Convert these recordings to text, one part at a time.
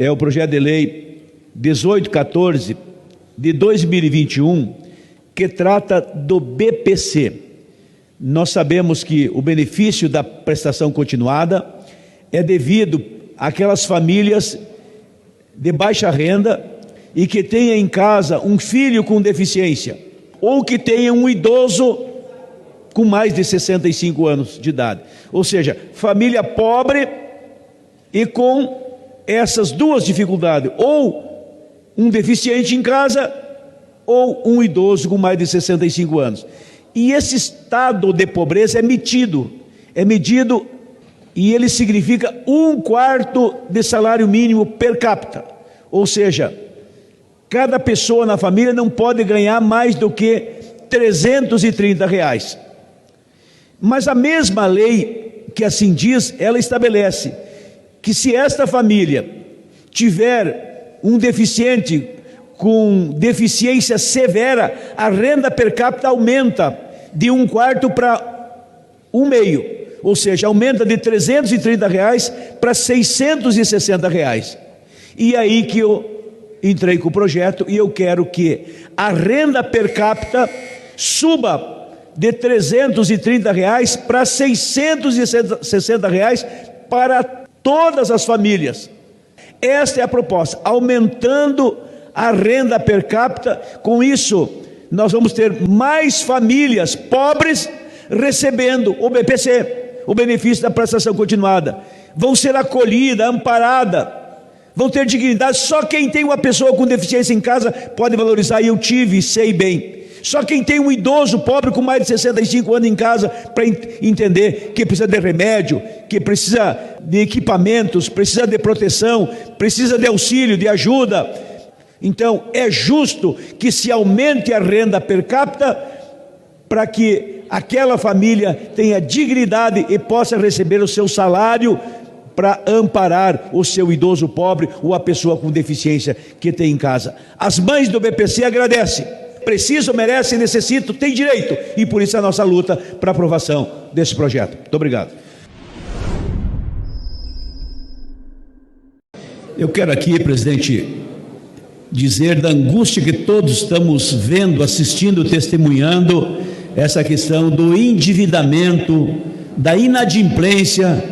é o projeto de lei 1814 de 2021, que trata do BPC. Nós sabemos que o benefício da prestação continuada é devido àquelas famílias de baixa renda e que tenha em casa um filho com deficiência, ou que tenha um idoso com mais de 65 anos de idade. Ou seja, família pobre e com essas duas dificuldades, ou um deficiente em casa, ou um idoso com mais de 65 anos. E esse estado de pobreza é medido e ele significa 1/4 de salário mínimo per capita. Ou seja, cada pessoa na família não pode ganhar mais do que R$330. Mas a mesma lei que assim diz, ela estabelece que se esta família tiver um deficiente com deficiência severa, a renda per capita aumenta de 1/4 para 1/2, ou seja, aumenta de R$330 para R$660. E aí que eu entrei com o projeto e eu quero que a renda per capita suba de R$330 para R$660 para todas as famílias. Esta é a proposta, aumentando a renda per capita. Com isso, nós vamos ter mais famílias pobres recebendo o BPC, o benefício da prestação continuada. Vão ser acolhidas, amparadas, vão ter dignidade. Só quem tem uma pessoa com deficiência em casa pode valorizar, e eu tive e sei bem. Só quem tem um idoso pobre com mais de 65 anos em casa para entender que precisa de remédio, que precisa de equipamentos, precisa de proteção, precisa de auxílio, de ajuda. Então é justo que se aumente a renda per capita para que aquela família tenha dignidade e possa receber o seu salário para amparar o seu idoso pobre ou a pessoa com deficiência que tem em casa. As mães do BPC agradecem. Precisam, merecem, necessitam, têm direito, e por isso a nossa luta para a aprovação desse projeto. Muito obrigado. Eu quero aqui, presidente, dizer da angústia que todos estamos vendo, assistindo, testemunhando, essa questão do endividamento, da inadimplência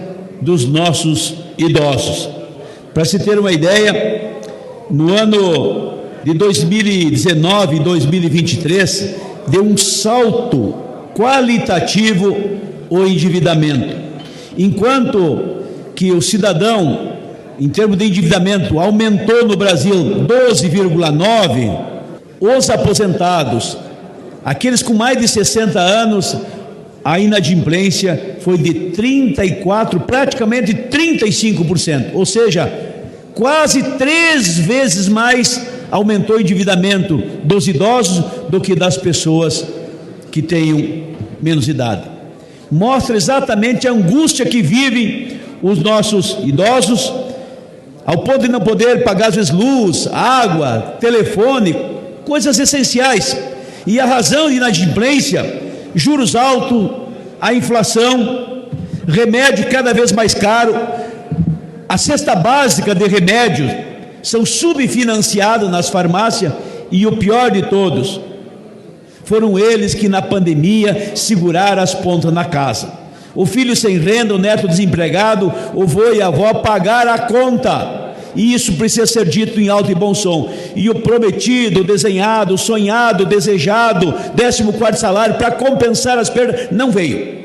dos nossos idosos. Para se ter uma ideia, no ano de 2019 e 2023, deu um salto qualitativo o endividamento. Enquanto que o cidadão, em termos de endividamento, aumentou no Brasil 12,9%, os aposentados, aqueles com mais de 60 anos, a inadimplência foi de 34%, praticamente 35%, ou seja, quase 3 vezes mais aumentou o endividamento dos idosos do que das pessoas que tenham menos idade. Mostra exatamente a angústia que vivem os nossos idosos, ao ponto de não poder pagar às vezes luz, água, telefone, coisas essenciais. E a razão de inadimplência: juros altos, a inflação, remédio cada vez mais caro, a cesta básica de remédios são subfinanciados nas farmácias, e o pior de todos, foram eles que na pandemia seguraram as pontas na casa. O filho sem renda, o neto desempregado, o vô e a avó pagaram a conta, e isso precisa ser dito em alto e bom som. E o prometido, desenhado, sonhado, desejado 14º salário para compensar as perdas não veio.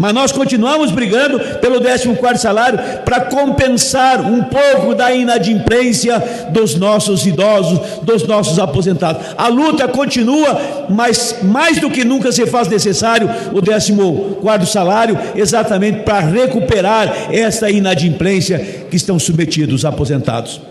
Mas nós continuamos brigando pelo 14º salário para compensar um pouco da inadimplência dos nossos idosos, dos nossos aposentados. A luta continua, mas mais do que nunca se faz necessário o 14º salário, exatamente para recuperar esta inadimplência que estão submetidos os aposentados.